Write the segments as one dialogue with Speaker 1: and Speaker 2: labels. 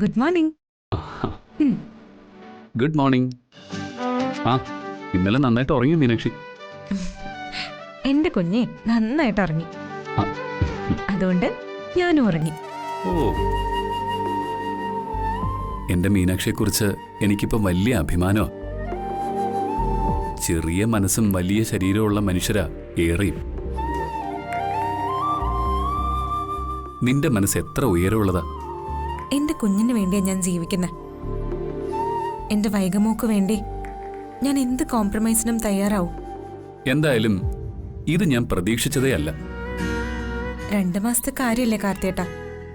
Speaker 1: Good morning.
Speaker 2: Good morning. ആ ഇന്നലെ നന്നായിട്ട് ഉറങ്ങി മീനാക്ഷി.
Speaker 1: എന്റെ കുഞ്ഞെ നന്നായിട്ട് ഉറങ്ങി,
Speaker 2: ആ,
Speaker 1: അതുകൊണ്ട് ഞാനും ഉറങ്ങി.
Speaker 2: ഓ, എന്റെ മീനാക്ഷിയെക്കുറിച്ച് എനിക്കിപ്പം വലിയ അഭിമാനമാ. ചെറിയ മനസ്സും വലിയ ശരീരമുള്ള മനുഷ്യരാ ഏറെയും. നിന്റെ മനസ്സ് എത്ര ഉയരമുള്ളതാ.
Speaker 1: എന്റെ കുഞ്ഞിന് വേണ്ടിയാ ഞാൻ ജീവിക്കുന്നത്. എന്റെ വൈകമോക്ക് വേണ്ടി ഞാൻ എന്ത് കോംപ്രമൈസിനും തയ്യാറാവും.
Speaker 2: എന്തായാലും ഇത് ഞാൻ പ്രതീക്ഷിച്ചതേ അല്ല.
Speaker 1: 2 മാസത്തെ കാര്യമല്ലേ കാർത്തിയേട്ടാ,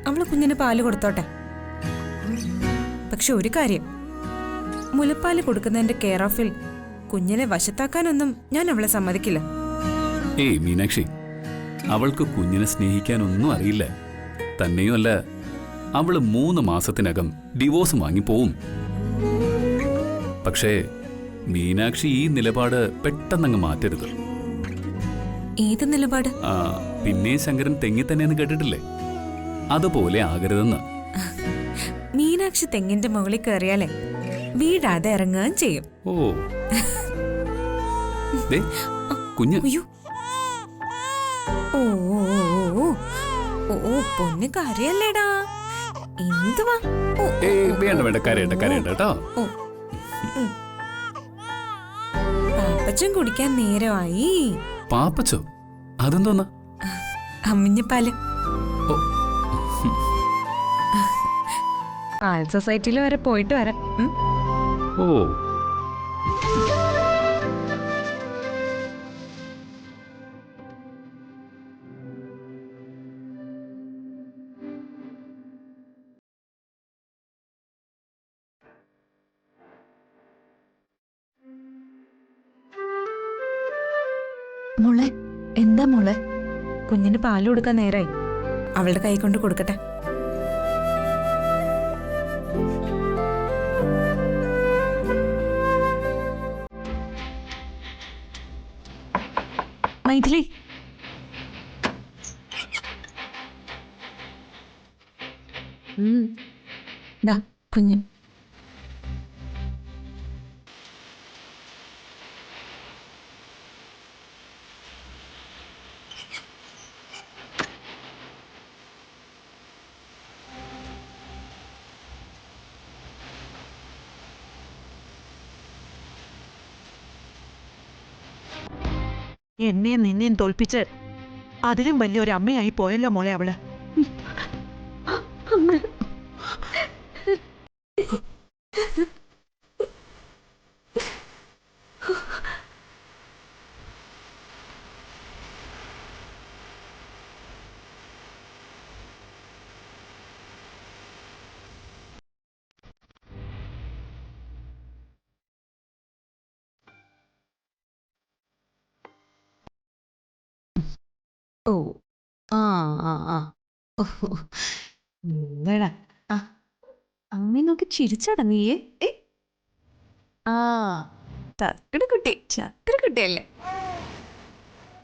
Speaker 1: അവള് കുഞ്ഞിന് പാല് കൊടുത്തോട്ടെ. പക്ഷെ ഒരു കാര്യം, മുലപ്പാല് കൊടുക്കുന്നതിന്റെ കെയർ ഓഫിൽ കുഞ്ഞിനെ വശത്താക്കാനൊന്നും ഞാൻ അവളെ സമ്മതിക്കില്ല.
Speaker 2: ഏയ് മീനാക്ഷി, അവൾക്ക് കുഞ്ഞിനെ സ്നേഹിക്കാനൊന്നും അറിയില്ല. തന്നെയുമല്ല, അവള് 3 മാസത്തിനകം ഡിവോഴ്സ് വാങ്ങിപ്പോവും. പക്ഷേ മീനാക്ഷി ഈ നിലപാട് പെട്ടെന്നങ്ങ് മാറ്റരുത്.
Speaker 1: ഏത് നിലപാട്?
Speaker 2: പിന്നെ ശങ്കരൻ തെങ്ങി തന്നെയെന്ന് കേട്ടിട്ടില്ലേ? അതുപോലെ ആകരുതെന്ന്.
Speaker 1: മീനാക്ഷി തെങ്ങിന്റെ മുകളിൽ കയറിയാലേ വീടാതെ ഇറങ്ങുകയും ചെയ്യും.
Speaker 2: ഓ, ദേ, കുഞ്ഞ്.
Speaker 1: അയ്യോ, ഓ ഓ പൊന്ന് കരയല്ലേടാ, എന്തുവാ?
Speaker 2: വേണ്ട വേണ്ട, കരയണ്ട കരയണ്ട കേട്ടോ.
Speaker 1: പാപ്പച്ചൻ കുടിക്കാൻ നേരമായി.
Speaker 2: പാപ്പച്ചോ? അതെന്തോന്നാ?
Speaker 1: അമ്മിഞ്ഞപ്പാല്.
Speaker 2: ഓ,
Speaker 1: പാൽ സൊസൈറ്റിയിൽ വരെ പോയിട്ട് വരാം.
Speaker 2: ഓ,
Speaker 1: മോളെ, എന്താ മോളെ? കുഞ്ഞിന് പാല് കൊടുക്കാൻ നേരായി, അവളുടെ കൈ കൊണ്ട് കൊടുക്കട്ടെ. മൈഥിലി, ദാ കുഞ്ഞ്.
Speaker 3: എന്നെയും നിന്നെയും തോൽപ്പിച്ച് അതിലും വലിയൊരു അമ്മയായി പോയല്ലോ മോളെ അവള്.
Speaker 1: ഓ, ആ ആ ആ എന്താടാ അമ്മ നോക്കി ചിരിച്ചടങ്ങിയേ. ആ, ചക്കര കുട്ടി, ചക്കര കുട്ടിയല്ലേ,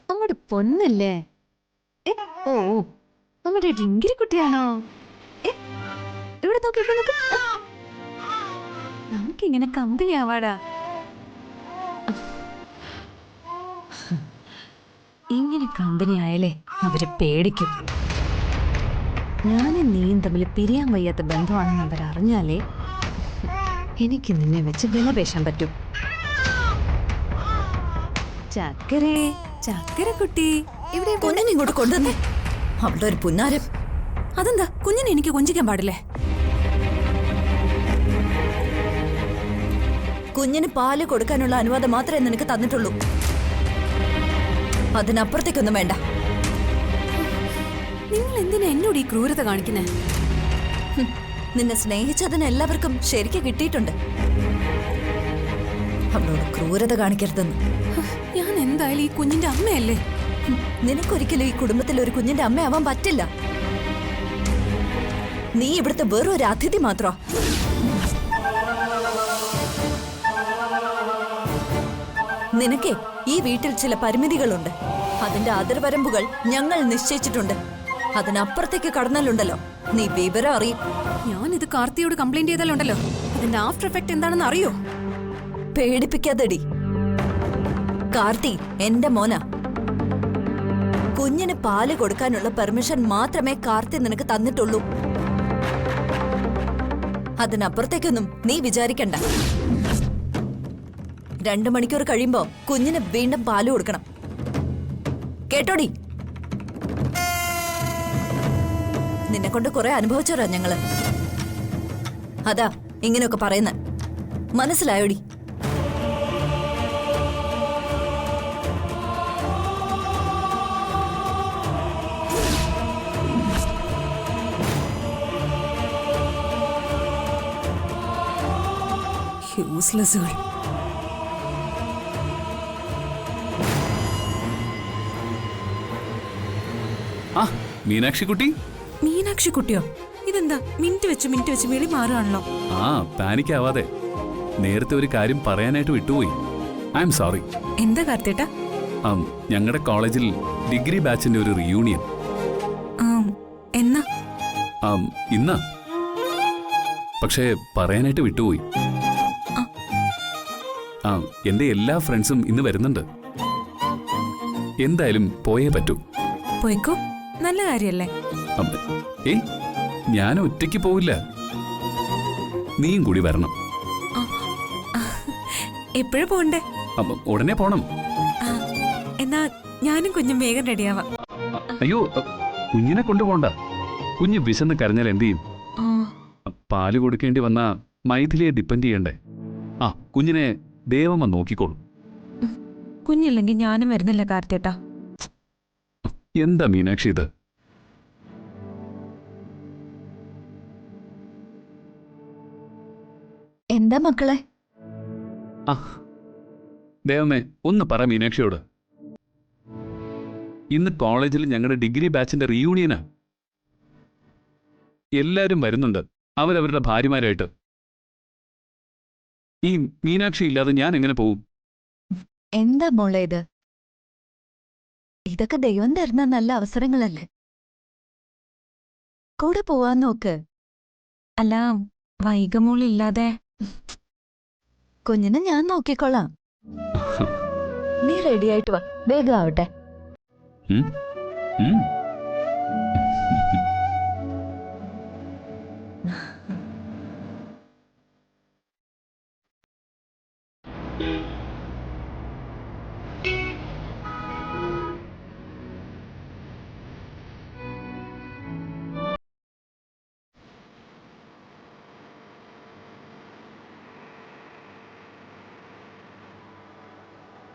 Speaker 1: നമ്മുടെ പൊന്നല്ലേ. ഓ, നമ്മുടെ ഡിങ്കിരി കുട്ടിയാണോ? ഇവിടെ നോക്കി, ഇവിടെ നോക്ക്. നമുക്കിങ്ങനെ കമ്പനിയാവാടാ. ഇങ്ങനെ കമ്പനി ആയാലേ അവര് പേടിക്കും. ഞാനും നീയും തമ്മിൽ പിരിയാൻ വയ്യാത്ത ബന്ധമാണെന്ന് അവരറിഞ്ഞാലേ എനിക്ക് നിന്നെ വെച്ച് വിലപേശാൻ പറ്റും. ചക്കരേ, ചക്കര കുട്ടി, ഇവിടെ
Speaker 4: കുഞ്ഞിനെ ഇങ്ങോട്ട് കൊണ്ടുവന്നേ. അവളുടെ ഒരു പുന്നാരം.
Speaker 1: അതെന്താ, കുഞ്ഞിനെ എനിക്ക് കൊഞ്ചിക്കാൻ പാടില്ലേ?
Speaker 4: കുഞ്ഞിന് പാല് കൊടുക്കാനുള്ള അനുവാദം മാത്രമേ നിനക്ക് തന്നിട്ടുള്ളൂ. അതിനപ്പുറത്തേക്കൊന്നും വേണ്ട.
Speaker 1: നിങ്ങൾ എന്തിനാ എന്നോട് ഈ ക്രൂരത കാണിക്കുന്നേ?
Speaker 4: നിന്നെ സ്നേഹിച്ചതിന് എല്ലാവർക്കും ശരിക്കും കിട്ടിയിട്ടുണ്ട്. അവളോട് ക്രൂരത കാണിക്കരുതെന്ന്.
Speaker 1: ഞാൻ എന്തായാലും ഈ കുഞ്ഞിന്റെ അമ്മയല്ലേ.
Speaker 4: നിനക്കൊരിക്കലും ഈ കുടുംബത്തിൽ ഒരു കുഞ്ഞിന്റെ അമ്മയാവാൻ പറ്റില്ല. നീ ഇവിടുത്തെ വേറൊരു അതിഥി മാത്രോ. നിനക്കേ ഈ വീട്ടിൽ ചില പരിമിതികളുണ്ട്. അതിന്റെ അതിർവരമ്പുകൾ ഞങ്ങൾ നിശ്ചയിച്ചിട്ടുണ്ട്. അതിനപ്പുറത്തേക്ക് കടന്നാലുണ്ടല്ലോ നീ വിവരം അറിയും.
Speaker 5: ഞാൻ ഇത് കാർത്തിയോട് കംപ്ലൈന്റ് ചെയ്താലുണ്ടല്ലോ, അതിന്റെ ആഫ്റ്റർ എഫക്ട് എന്താണെന്ന് അറിയോ?
Speaker 4: പേടിപ്പിക്കാതെടി. കാർത്തി എന്റെ മോനാ. കുഞ്ഞിന് പാല് കൊടുക്കാനുള്ള പെർമിഷൻ മാത്രമേ കാർത്തി നിനക്ക് തന്നിട്ടുള്ളൂ. അതിനപ്പുറത്തേക്കൊന്നും നീ വിചാരിക്കണ്ട. 2 മണിക്കൂർ കഴിയുമ്പോ കുഞ്ഞിന് വീണ്ടും പാല് കൊടുക്കണം. കേട്ടോടി? നിന്നെ കൊണ്ട് കുറെ അനുഭവിച്ചോരാ ഞങ്ങള്. അതാ ഇങ്ങനെയൊക്കെ പറയുന്ന. മനസ്സിലായോടി?
Speaker 5: യൂസ്ലെസ്സുകൾ.
Speaker 2: ആ മീനാക്ഷി കുട്ടി.
Speaker 1: മീനാക്ഷി കുട്ടിയോ? ഇതെന്താ മിനിറ്റ് വെച്ച് വിളി മാറുകയാണല്ലോ.
Speaker 2: ആ പാനിക് ആവാതെ. നേരത്തെ ഒരു കാര്യം പറയാനായിട്ട് വിട്ടുപോയി. I am sorry.
Speaker 1: എന്താ കാർത്തിയേട്ടാ?
Speaker 2: ഞങ്ങളുടെ കോളേജിൽ ഡിഗ്രി ബാച്ചിന്റെ ഒരു റിയൂണിയൻ.
Speaker 1: എന്നാ?
Speaker 2: ഇന്ന്. പക്ഷേ പറയാനായിട്ട് വിട്ടുപോയി. എന്റെ എല്ലാ ഫ്രണ്ട്സും ഇന്ന് വരുന്നുണ്ട്. എന്തായാലും പോയേ പറ്റൂ.
Speaker 1: പോയിക്കോ, നല്ല കാര്യല്ലേ.
Speaker 2: ഞാൻ ഒറ്റയ്ക്ക് പോവില്ല, നീയും കൂടി വരണം.
Speaker 1: എപ്പോഴും പോണ്ടേ?
Speaker 2: ഉടനെ പോണം.
Speaker 1: എന്നാ ഞാനും കുഞ്ഞും വേഗം റെഡിയാവാം.
Speaker 2: അയ്യോ, കുഞ്ഞിനെ കൊണ്ടുപോണ്ട. കുഞ്ഞ് വിശന്ന് കരഞ്ഞാൽ എന്ത് ചെയ്യും? പാല് കൊടുക്കേണ്ടി വന്നാ മൈഥിലിയെ ഡിപ്പെൻഡ് ചെയ്യണ്ടേ? കുഞ്ഞിനെ ദേവമ്മ നോക്കിക്കോളും.
Speaker 1: കുഞ്ഞില്ലെങ്കിൽ ഞാനും വരുന്നില്ല കാർത്തിയേട്ടാ.
Speaker 2: എന്താ മീനാക്ഷി ഇത്?
Speaker 4: എന്താ മക്കളെ?
Speaker 2: ദേവമ്മേ, ഒന്ന് പറ മീനാക്ഷിയോട്. ഇന്ന് കോളേജിൽ ഞങ്ങളുടെ ഡിഗ്രി ബാച്ചിന്റെ റീയൂണിയനാ. എല്ലാരും വരുന്നുണ്ട്, അവരവരുടെ ഭാര്യമാരായിട്ട്. ഈ മീനാക്ഷി ഇല്ലാതെ ഞാൻ എങ്ങനെ പോവും?
Speaker 4: എന്താ മോളെ ഇത്? ഇതൊക്കെ ദൈവം തരുന്ന നല്ല അവസരങ്ങളല്ലേ? കൂടെ പോവാൻ നോക്ക്.
Speaker 1: അല്ല, വൈകമോളില്ലാതെ
Speaker 4: കുഞ്ഞിനെ ഞാൻ നോക്കിക്കൊള്ളാം. നീ റെഡിയായിട്ട് വാ, വേഗം ആവട്ടെ.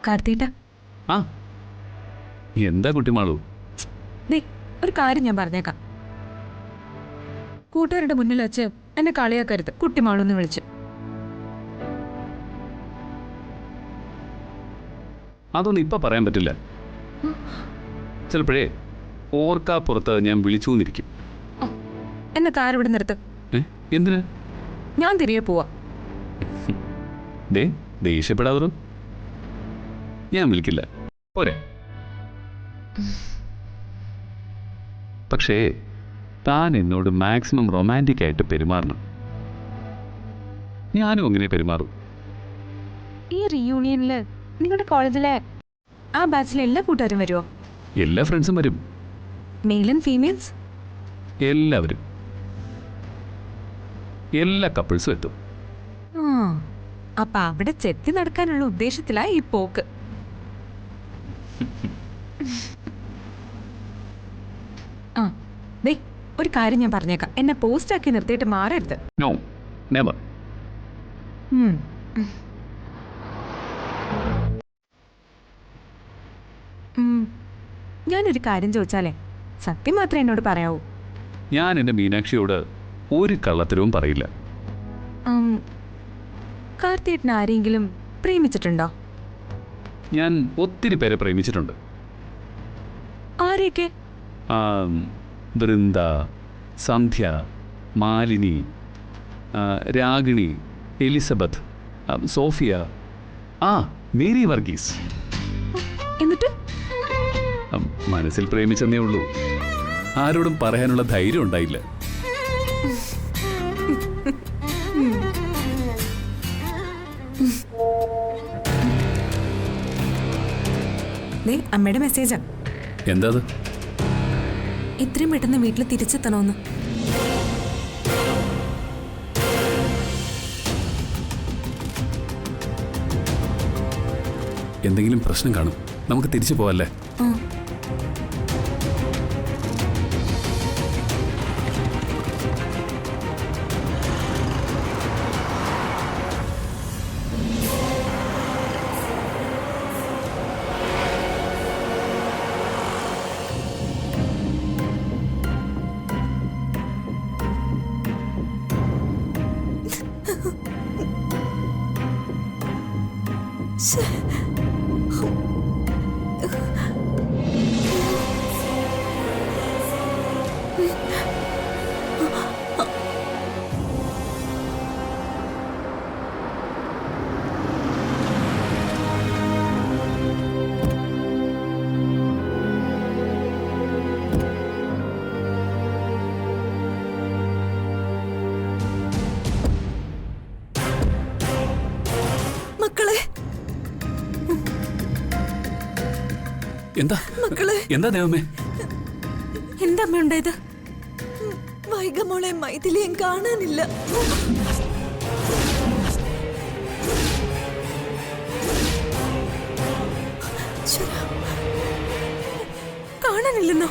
Speaker 1: കാർത്തിയേട്ടാ.
Speaker 2: എന്താ കുട്ടിമാളൂ?
Speaker 1: ഒരു കാര്യം ഞാൻ പറഞ്ഞേക്കാം. കൂട്ടുകാരുടെ മുന്നിൽ വെച്ച് എന്നെ കളിയാക്കരുത്. കുട്ടിമാളൂന്ന് വിളിച്ച്.
Speaker 2: അതൊന്നും ഇപ്പൊ പറയാൻ പറ്റില്ല. ചിലപ്പോഴേ ഓർക്കാപ്പുറത്ത് ഞാൻ വിളിച്ചു എന്നിരിക്കും.
Speaker 1: എന്നെ കാറിവിടെ നിർത്ത്.
Speaker 2: എന്തിന്?
Speaker 1: ഞാൻ തിരികെ പോവാ.
Speaker 2: ദേഷ്യപ്പെടാതെ. ഞാൻ വിളിക്കില്ല, പോരെ? പക്ഷേ താൻ എന്നോട് മാക്സിമം റൊമാൻറ്റിക് ആയിട്ട് പെരുമാറണം. ഞാനും അങ്ങനെ പെരുമാറും.
Speaker 1: ഈ റീയൂണിയനിൽ നിങ്ങളുടെ കോളേജിലെ ആ ബാച്ചിലെ എല്ലാ കൂട്ടുകാരും വരുമോ?
Speaker 2: എല്ലാ ഫ്രണ്ട്സും വരും.
Speaker 1: Male and females?
Speaker 2: എല്ലാവരും, എല്ലാ കപ്പിൾസും എത്തും.
Speaker 1: അപ്പൊ അവിടെ ചെത്തി നടക്കാനുള്ള ഉദ്ദേശത്തിലാ ഈ പോക്ക്. ഒരു കാര്യം ഞാൻ പറഞ്ഞേക്കാം. എന്നെ പോസ്റ്റ് ആക്കി നിർത്തിയിട്ട് മാറരുത്.
Speaker 2: No, never.
Speaker 1: ഞാനൊരു കാര്യം ചോദിച്ചാലേ സത്യം മാത്രമേ എന്നോട് പറയാവൂ.
Speaker 2: ഞാൻ എൻ്റെ മീനാക്ഷിയോട് ഒരു കള്ളത്തരവും പറയില്ല.
Speaker 1: കാർത്തിയേട്ടൻ ആരെങ്കിലും പ്രേമിച്ചിട്ടുണ്ടോ?
Speaker 2: ഞാൻ ഒത്തിരി പേരെ പ്രേമിച്ചിട്ടുണ്ട്.
Speaker 1: ആരെയൊക്കെ?
Speaker 2: Vrinda, Sandhya, Malini, Ragini, Elizabeth, Sophia, Mary Varghese.
Speaker 1: എന്നിട്ട്
Speaker 2: മനസ്സിൽ പ്രേമിച്ചെന്നേ ഉള്ളൂ. ആരോടും പറയാനുള്ള ധൈര്യം ഉണ്ടായില്ല.
Speaker 1: ദേ അമ്മയുടെ മെസ്സേജാ.
Speaker 2: എന്താ അത്?
Speaker 1: ഇത്രയും പെട്ടെന്ന് വീട്ടിൽ തിരിച്ചെത്തണോന്ന്.
Speaker 2: എന്തെങ്കിലും പ്രശ്നം കാണും. നമുക്ക് തിരിച്ചു പോവല്ലേ?
Speaker 1: ആ.
Speaker 4: മക്കളെ,
Speaker 2: എന്താ
Speaker 4: മക്കളെ,
Speaker 2: എന്താ ദൈവമേ?
Speaker 1: എന്താ അമ്മ ഉണ്ടായത്?
Speaker 4: വൈഗമോളെ മൈഥിലിയും കാണാനില്ല.
Speaker 1: കാണാനില്ലെന്നോ?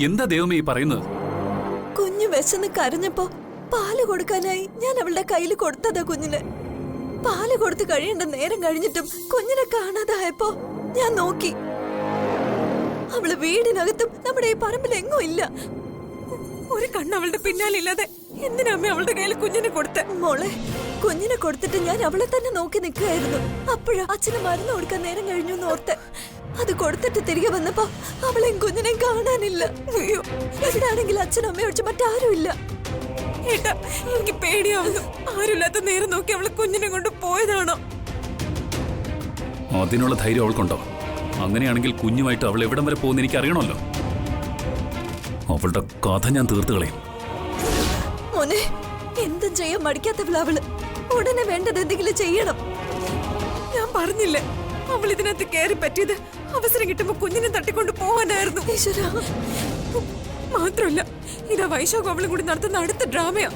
Speaker 2: എന്താ ദൈവമേ ഈ പറയുന്നത്?
Speaker 4: കുഞ്ഞ് വിശന്ന് കരഞ്ഞപ്പോ പാല് കൊടുക്കാനായി ഞാൻ അവളുടെ കയ്യിൽ കൊടുത്തതാ കുഞ്ഞിന്. പാല് കൊടുത്ത് കഴിയേണ്ട നേരം കഴിഞ്ഞിട്ടും കുഞ്ഞിനെ കാണാതായപ്പോ ഞാൻ നോക്കി. അവള് വീടിനകത്തും നമ്മുടെ ഈ പറമ്പിൽ എങ്ങും ഇല്ല.
Speaker 1: ഒരു കണ്ണ് അവളുടെ പിന്നാലില്ലാതെ എന്തിനാ അമ്മ അവളുടെ കയ്യിൽ കുഞ്ഞിനെ കൊടുത്ത?
Speaker 4: മോളെ, കുഞ്ഞിനെ കൊടുത്തിട്ട് ഞാൻ അവളെ തന്നെ നോക്കി നിൽക്കുകയായിരുന്നു. അപ്പോഴാ അച്ഛന് മരുന്ന് കൊടുക്കാൻ നേരം കഴിഞ്ഞു എന്ന് ഓർത്ത്. അത് കൊടുത്തിട്ട് തിരികെ വന്നപ്പോ അവളെയും കുഞ്ഞിനെയും കാണാനില്ല. അയ്യോ, ഇവിടാണെങ്കിൽ അച്ഛനും അമ്മയും ഒഴിച്ച് മറ്റാരും ഇല്ല.
Speaker 1: ഏട്ടാ, എനിക്ക് പേടിയാവുന്നു. ആരുമില്ലാത്ത നേരം നോക്കി അവള് കുഞ്ഞിനെ കൊണ്ട് പോയതാണോ?
Speaker 2: അതിനുള്ള ധൈര്യം അവൾക്കുണ്ടോ? അങ്ങനെയാണെങ്കിൽ കുഞ്ഞുമായിട്ട് അവൾ എവിടം വരെ പോകുന്ന എനിക്ക് അറിയണമല്ലോ. അവളുടെ കഥ ഞാൻ തീർത്ത് കളയും.
Speaker 4: മോനെ, എന്തും ചെയ്യാൻ മടിക്കാത്തവള് അവള്. ഉടനെ വേണ്ടത് എന്തെങ്കിലും ചെയ്യണം.
Speaker 1: ഞാൻ പറഞ്ഞില്ലേ, അവൾ ഇതിനകത്ത് കയറി പറ്റിയത് അവസരം കിട്ടുമ്പോ കുഞ്ഞിനെ തട്ടിക്കൊണ്ട് പോവാനായിരുന്നു.
Speaker 4: ഈശ്വരാ,
Speaker 1: മാത്രമല്ല ഇതാ വൈശാഖ് അവളും കൂടി നടത്തുന്ന അടുത്ത ഡ്രാമയാ.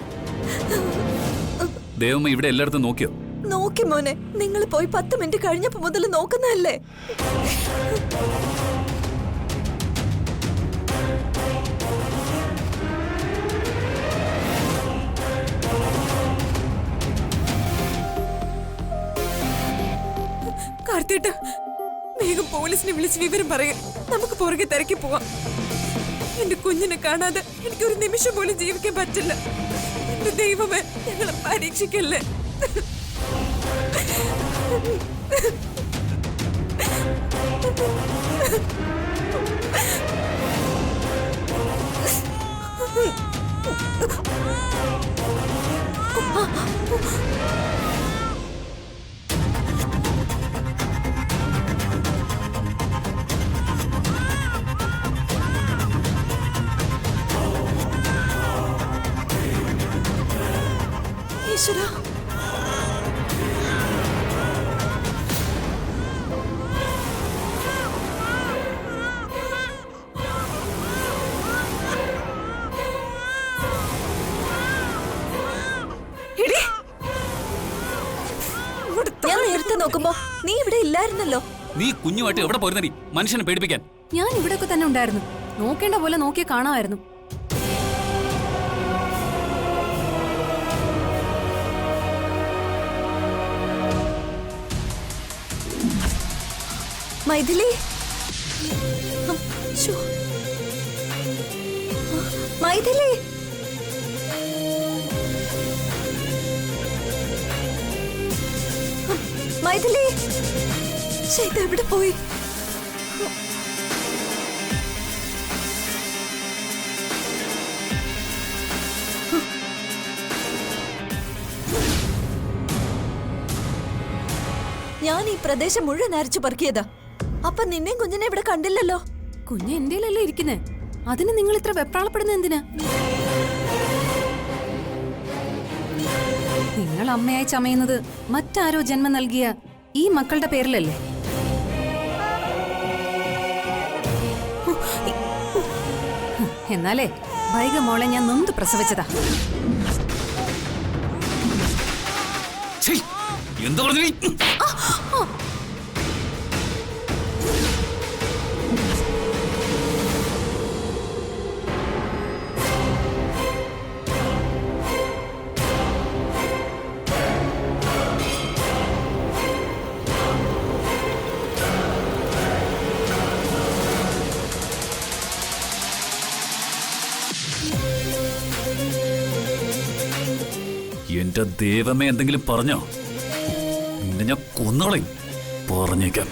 Speaker 2: ദൈവമേ, ഇവിടെ എല്ലായിടത്തും നോക്കിയോ?
Speaker 4: നോക്കി മോനെ. നിങ്ങൾ പോയി 10 മിനിറ്റ് കഴിഞ്ഞപ്പോ മുതൽ നോക്കുന്നതല്ലേ.
Speaker 1: കാർത്തിയേട്ട, വേഗം പോലീസിനെ വിളിച്ച് വിവരം പറയാം. നമുക്ക് പുറകെ തിരക്കി പോവാം. എന്റെ കുഞ്ഞിനെ കാണാതെ എനിക്കൊരു നിമിഷം പോലും ജീവിക്കാൻ പറ്റില്ല. എന്റെ ദൈവമേ, ഞങ്ങളെ പരീക്ഷിക്കല്ലേ.
Speaker 4: ഈശ്വരാ, ഞാൻ നേരത്തെ നോക്കുമ്പോ നീ ഇവിടെ ഇല്ലായിരുന്നല്ലോ.
Speaker 2: നീ കുഞ്ഞുമായിട്ട് എവിടെ പോയിരുന്നടി മനുഷ്യനെ പേടിപ്പിക്കാൻ?
Speaker 5: ഞാൻ ഇവിടെയൊക്കെ തന്നെ ഉണ്ടായിരുന്നു. നോക്കേണ്ട പോലെ നോക്കിയ കാണാമായിരുന്നു.
Speaker 4: മൈഥിലി, ശ്ശോ. മൈഥിലി, മൈഥിലി, ശൈത എവിടെ പോയി? ഞാൻ ഈ പ്രദേശം മുഴുവൻ അരച്ചു പറക്കിയതാ. അപ്പൊ നിന്നെയും കുഞ്ഞിനെ ഇവിടെ കണ്ടില്ലല്ലോ.
Speaker 5: കുഞ്ഞ് എന്റെയിലല്ലേ ഇരിക്കുന്നേ, അതിന് നിങ്ങൾ ഇത്ര വെപ്രാളപ്പെടുന്ന എന്തിനാ? നിങ്ങൾ അമ്മയായി ചമയുന്നത് മറ്റാരോ ജന്മം നൽകിയ ഈ മക്കളുടെ പേരിലല്ലേ? എന്നാലേ വൈക മോളെ ഞാൻ നൊന്ത് പ്രസവിച്ചതാ.
Speaker 2: എന്താ പറഞ്ഞു? എന്റെ ദൈവമേ, എന്തെങ്കിലും പറഞ്ഞോ? നിന്നെ ഞാൻ കൊന്നോളയും. പറഞ്ഞേക്കാം.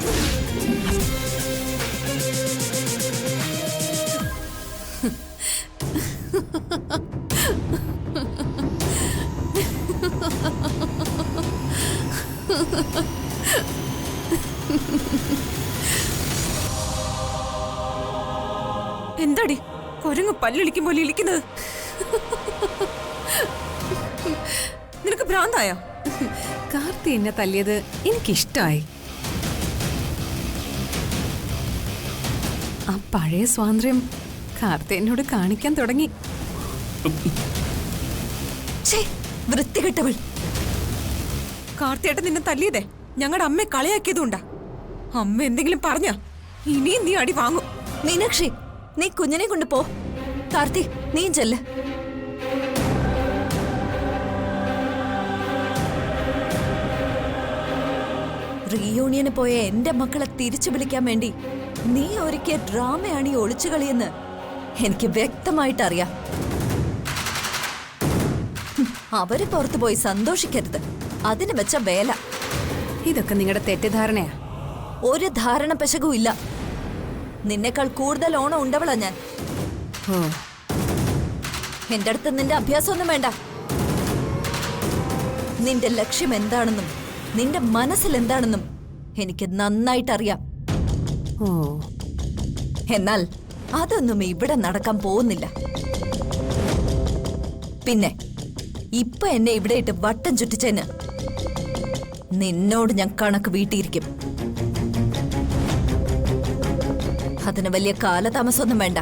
Speaker 1: എന്താടി കൊരങ്ങ് പല്ലിളിക്കും പോലെ ഇളിക്കുന്നത്? നിനക്ക് ഭ്രാന്തായോ?
Speaker 5: കാർത്തി എന്നെ തല്ലിയത് എനിക്കിഷ്ടായി. ആ പഴയ സ്വാതന്ത്ര്യം കാർത്തി എന്നോട് കാണിക്കാൻ തുടങ്ങി.
Speaker 4: വൃത്തികെട്ടവൾ.
Speaker 1: കാർത്തിയേട്ടൻ നിന്നെ തല്ലിയതേ ഞങ്ങളുടെ അമ്മയെ കളിയാക്കിയതുകൊണ്ടാ. അമ്മ എന്തെങ്കിലും പറഞ്ഞ ഇനിയും നീ അടി വാങ്ങും.
Speaker 4: മീനാക്ഷി, നീ കുഞ്ഞിനെ കൊണ്ട് പോ. കാർത്തി, നീ ചെല്ല്. റീയൂണിയന് പോയ എന്റെ മക്കളെ തിരിച്ചു വിളിക്കാൻ വേണ്ടി നീ ഒരുക്കിയ ഡ്രാമയാണ് ഈ ഒളിച്ചുകളിയെന്ന് എനിക്ക് വ്യക്തമായിട്ട് അറിയാം. അവര് പുറത്തു പോയി സന്തോഷിക്കരുത്, അതിന് വെച്ച വേല.
Speaker 5: ഇതൊക്കെ നിങ്ങളുടെ തെറ്റിദ്ധാരണയാ.
Speaker 4: ഒരു ധാരണ പെശകും ഇല്ല. നിന്നെക്കാൾ കൂടുതൽ ഓണം ഉണ്ടവളാ ഞാൻ. എന്റെ അടുത്ത് നിന്റെ അഭ്യാസമൊന്നും വേണ്ട. നിന്റെ ലക്ഷ്യം എന്താണെന്നും നിന്റെ മനസ്സിൽ എന്താണെന്നും എനിക്ക് നന്നായിട്ടറിയാം. എന്നാൽ അതൊന്നും ഇവിടെ നടക്കാൻ പോകുന്നില്ല. പിന്നെ ഇപ്പൊ എന്നെ ഇവിടെ ഇട്ട് വട്ടം ചുറ്റിച്ചതിന് നിന്നോട് ഞാൻ കണക്ക് വീട്ടിയിരിക്കും. അതിന് വലിയ കാലതാമസമൊന്നും വേണ്ട.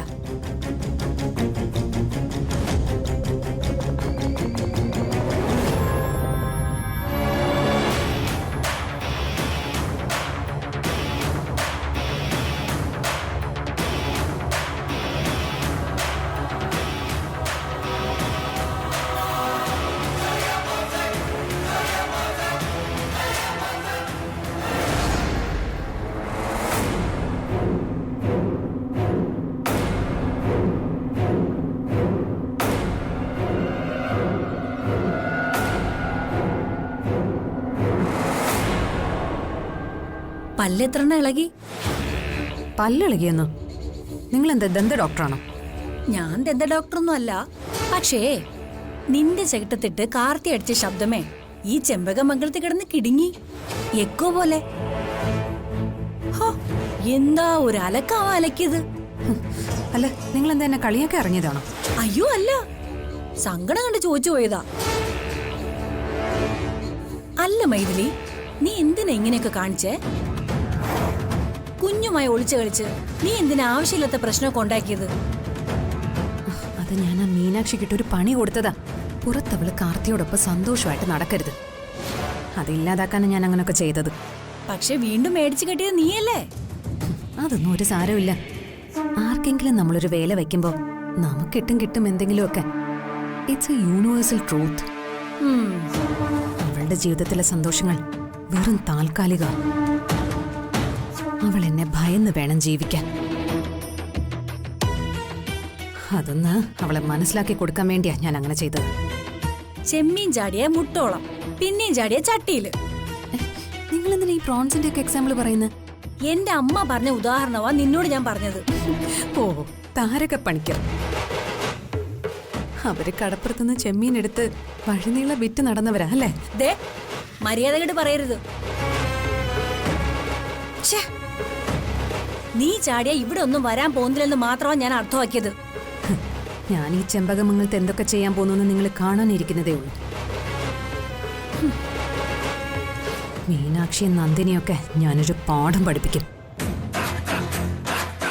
Speaker 6: പല്ലെത്രണ്ണ ഇളകി?
Speaker 5: പല്ലിളകിയെന്നോ? നിങ്ങളെന്താ ദന്ത ഡോക്ടറാണോ?
Speaker 6: ഞാൻ ദന്ത ഡോക്ടറൊന്നും അല്ല. പക്ഷേ നിന്റെ ചെകിട്ടത്തിട്ട് കാർത്തി അടിച്ച ശബ്ദമേ ഈ ചെമ്പകമംഗലത്തിൽ കിടന്ന് കിടുങ്ങി എക്കോ പോലെ. എന്താ ഒരു അലക്കാവാ അലക്കിയത്?
Speaker 5: അല്ല, നിങ്ങളെന്താ എന്നെ കളിയൊക്കെ ഇറങ്ങിയതാണോ?
Speaker 6: അയ്യോ അല്ല, സങ്കടം കണ്ട് ചോദിച്ചു പോയതാ. അല്ല മൈഥിലി, നീ എന്തിനാ ഇങ്ങനെയൊക്കെ കാണിച്ചേ? കുഞ്ഞുമായി ഒളിച്ചു കളിച്ച് നീ എന്തിനാ ആവശ്യമില്ലാത്ത പ്രശ്നമൊക്കെ ഉണ്ടാക്കിയത്?
Speaker 5: അത് ഞാൻ ആ മീനാക്ഷിക്കിട്ടൊരു പണി കൊടുത്തതാ. പുറത്തവള് കാർത്തിയോടൊപ്പം സന്തോഷമായിട്ട് നടക്കരുത്. അതില്ലാതാക്കാനാണ് ഞാൻ അങ്ങനൊക്കെ ചെയ്തത്.
Speaker 6: പക്ഷെ വീണ്ടും മേടിച്ചു കെട്ടിയത് നീയല്ലേ?
Speaker 5: അതൊന്നും ഒരു സാരമില്ല. ആർക്കെങ്കിലും നമ്മളൊരു വേല വയ്ക്കുമ്പോ നമുക്കിട്ടും കിട്ടും എന്തെങ്കിലുമൊക്കെ. It's A universal truth. അവളുടെ ജീവിതത്തിലെ സന്തോഷങ്ങൾ വെറും താൽക്കാലിക. അവൾ എന്നെ ഭയന്ന് വേണം ജീവിക്കാൻ. അതൊന്ന് അവളെ മനസ്സിലാക്കി കൊടുക്കാൻ വേണ്ടിയാ ഞാൻ അങ്ങനെ ചെയ്തത്.
Speaker 6: ചെമ്മീൻ ചാടിയ മുട്ടോളം, പിന്നെയും ചാടിയ ചട്ടിയില്.
Speaker 5: നിങ്ങൾ എന്തിനാ ഈ പ്രോൺസിന്റെ ഒക്കെ എക്സാമ്പിൾ പറയുന്നത്?
Speaker 6: എന്റെ അമ്മ പറഞ്ഞ ഉദാഹരണമാ നിന്നോട് ഞാൻ പറഞ്ഞത്.
Speaker 5: ഓ, താരക പണിക്കർ. അവര് കടപ്പുറത്തുനിന്ന് ചെമ്മീൻ എടുത്ത് വഴിനീള വിറ്റ് നടന്നവരാ അല്ലേ?
Speaker 6: ദേ, മര്യാദകേട് പറയരുത്. നീ ചാടിയ ഇവിടെ ഒന്നും വരാൻ പോകുന്നില്ലെന്ന് മാത്രമാണ് ഞാൻ അർത്ഥമാക്കിയത്.
Speaker 5: ഞാൻ ഈ ചെമ്പകമംഗലത്ത് എന്തൊക്കെ ചെയ്യാൻ പോകുന്നു നിങ്ങൾ കാണാനിരിക്കുന്നതേ ഉള്ളൂ. മീനാക്ഷിയും നന്ദിനിയൊക്കെ ഞാനൊരു പാഠം പഠിപ്പിക്കും.